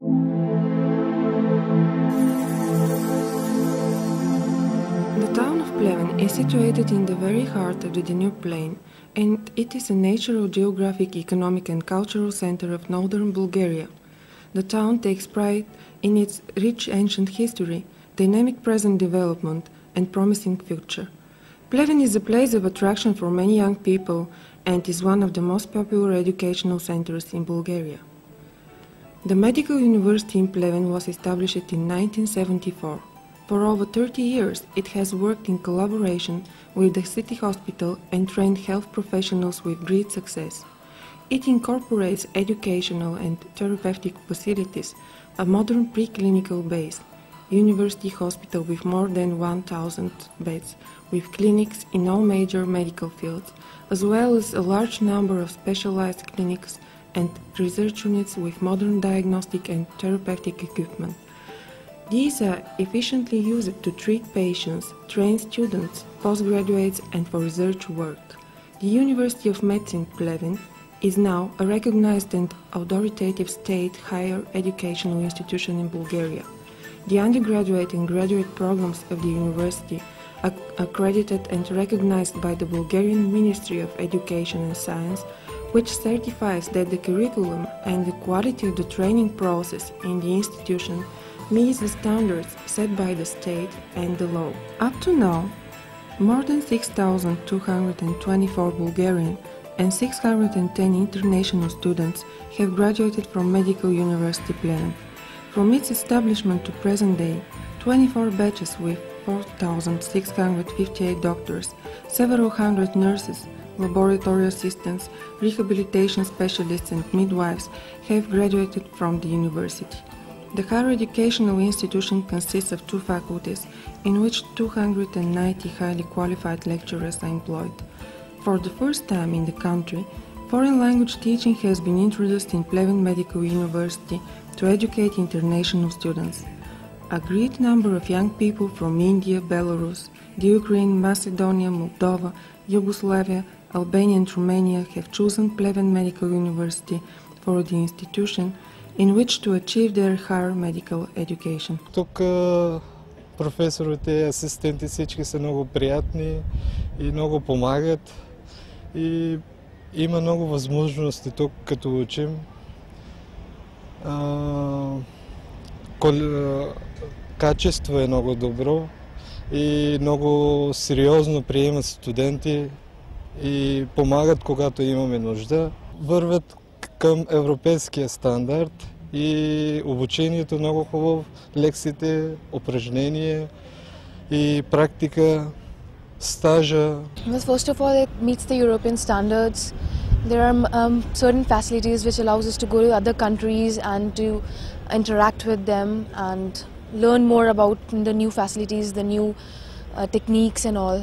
The town of Pleven is situated in the very heart of the Danube Plain, and it is a natural, geographic, economic and cultural center of northern Bulgaria. The town takes pride in its rich ancient history, dynamic present development and promising future. Pleven is a place of attraction for many young people and is one of the most popular educational centers in Bulgaria. The Medical University in Pleven was established in 1974. For over 30 years, it has worked in collaboration with the city hospital and trained health professionals with great success. It incorporates educational and therapeutic facilities, a modern preclinical base, university hospital with more than 1,000 beds, with clinics in all major medical fields, as well as a large number of specialized clinics and research units with modern diagnostic and therapeutic equipment. These are efficiently used to treat patients, train students, postgraduates and for research work. The University of Medicine Pleven is now a recognized and authoritative state higher educational institution in Bulgaria. The undergraduate and graduate programs of the university are accredited and recognized by the Bulgarian Ministry of Education and Science, which certifies that the curriculum and the quality of the training process in the institution meets the standards set by the state and the law. Up to now, more than 6,224 Bulgarian and 610 international students have graduated from Medical University Pleven. From its establishment to present day, 24 batches with 4,658 doctors, several hundred nurses, laboratory assistants, rehabilitation specialists and midwives have graduated from the university. The higher educational institution consists of 2 faculties, in which 290 highly qualified lecturers are employed. For the first time in the country, foreign language teaching has been introduced in Pleven Medical University to educate international students. A great number of young people from India, Belarus, the Ukraine, Macedonia, Moldova, Yugoslavia, Albania and Romania have chosen Pleven Medical University for the institution in which to achieve their higher medical education. Тук професорите, асистенти, всички са много приятни и много помагат. И има много възможности тук, като учим. Качество е много добро и много сериозно приемат студенти и помагат, когато имаме нужда. Вървят към европейския стандарт и обучението много хубаво, лекциите, упражнения и практика, стажа. First of all, it meets the European standards. There are certain facilities which allows us to go to other countries and to interact with them and learn more about the new facilities, the new techniques and all.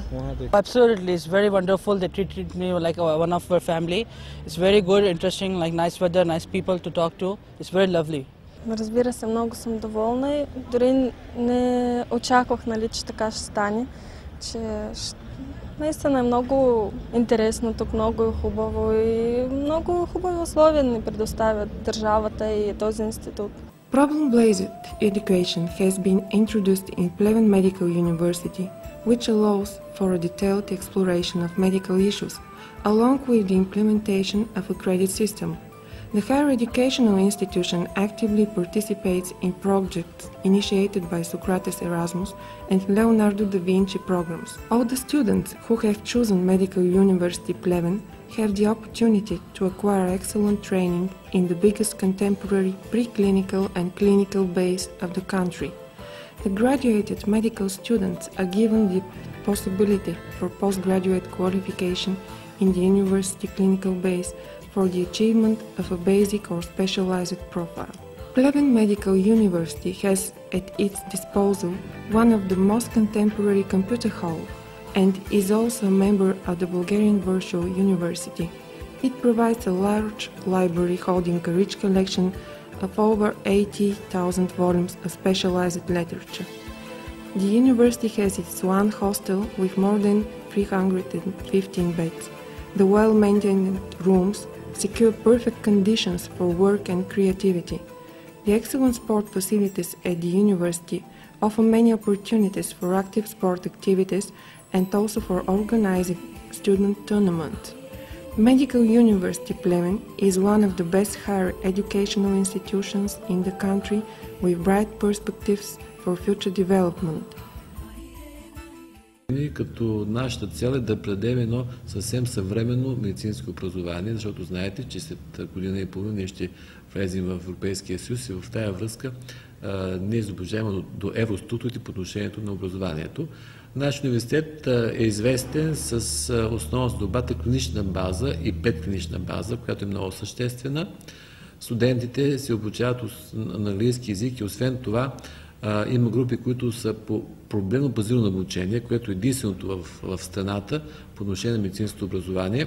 Absolutely, it's very wonderful. They treated me like one of our family. It's very good, interesting, like nice weather, nice people to talk to. It's very lovely. Разбира се, много съм доволна и дори не очаквах, че така ще стане. Наистина е много интересно тук, много е хубаво и много хубави условия ни предоставят държавата и този институт. Problem-based education has been introduced in Pleven Medical University, which allows for a detailed exploration of medical issues, along with the implementation of a credit system. The higher educational institution actively participates in projects initiated by Socrates Erasmus and Leonardo da Vinci programs. All the students who have chosen Medical University Pleven have the opportunity to acquire excellent training in the biggest contemporary preclinical and clinical base of the country. The graduated medical students are given the possibility for postgraduate qualification in the university clinical base for the achievement of a basic or specialized profile. Pleven Medical University has at its disposal one of the most contemporary computer halls and is also a member of the Bulgarian Virtual University. It provides a large library holding a rich collection of over 80,000 volumes of specialized literature. The university has its one hostel with more than 315 beds. The well-maintained rooms secure perfect conditions for work and creativity. The excellent sport facilities at the university offer many opportunities for active sport activities and also for organizing student tournaments. Medical University Pleven is one of the best higher educational institutions in the country with bright perspectives for future development. Като нашата цел е да предадем едно съвсем съвременно медицинско образование, защото знаете, че след година и половина ние ще влезем в Европейския съюз и в тази връзка ние заблуждаваме до евроструктурите по отношението на образованието. Нашият университет е известен с основно с добрата клинична база и предклинична база, която е много съществена. Студентите се обучават на английски език и освен това има групи, които са по проблемно базирано обучение, което е единственото в страната по отношение на медицинското образование.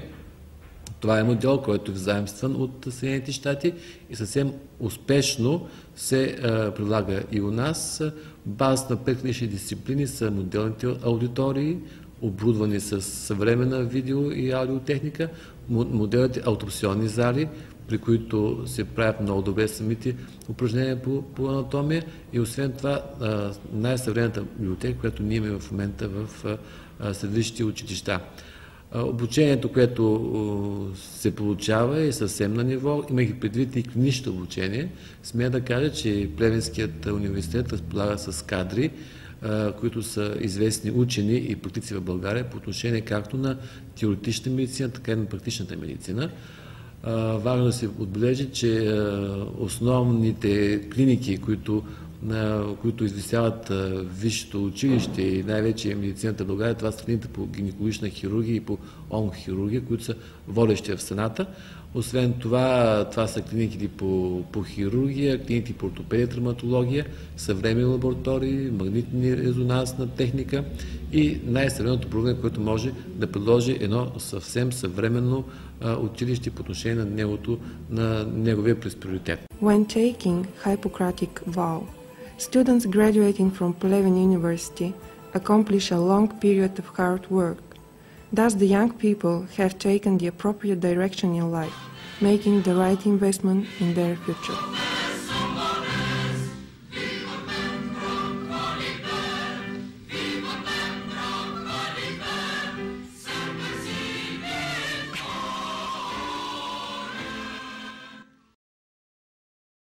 Това е модел, който е заимстван от Съединените щати и съвсем успешно се прилага и у нас. Базата на предклинични дисциплини са моделните аудитории, оборудвани с съвременна видео и аудиотехника, моделните аутопсионни зали, при които се правят много добре самите упражнения по анатомия и освен това най-съвременната библиотека, която ние имаме в момента в средвисшите училища. Обучението, което се получава е съвсем на ниво, имайки предвид и клиничното обучение. Смея да кажа, че Плевенският университет разполага с кадри, които са известни учени и практици в България по отношение както на теоретична медицина, така и на практичната медицина. Важно да се отбележи, че основните клиники, които извисяват висшето училище и най-вече медицината в България, това са клиниките по гинекологична хирургия и по онкохирургия, които са водещи в страната. Освен това, това са клиниките по хирургия, клиниките по ортопедия, травматология, съвременни лаборатории, магнитни резонансна техника и най-съвременното оборудване, което може да предложи едно съвсем съвременно училище по отношение на неговия приоритет. When taking Hippocratic vow, students graduating from Pleven University accomplish a long period of hard work. Thus, the young people have taken the appropriate direction in life, making the right investment in their future.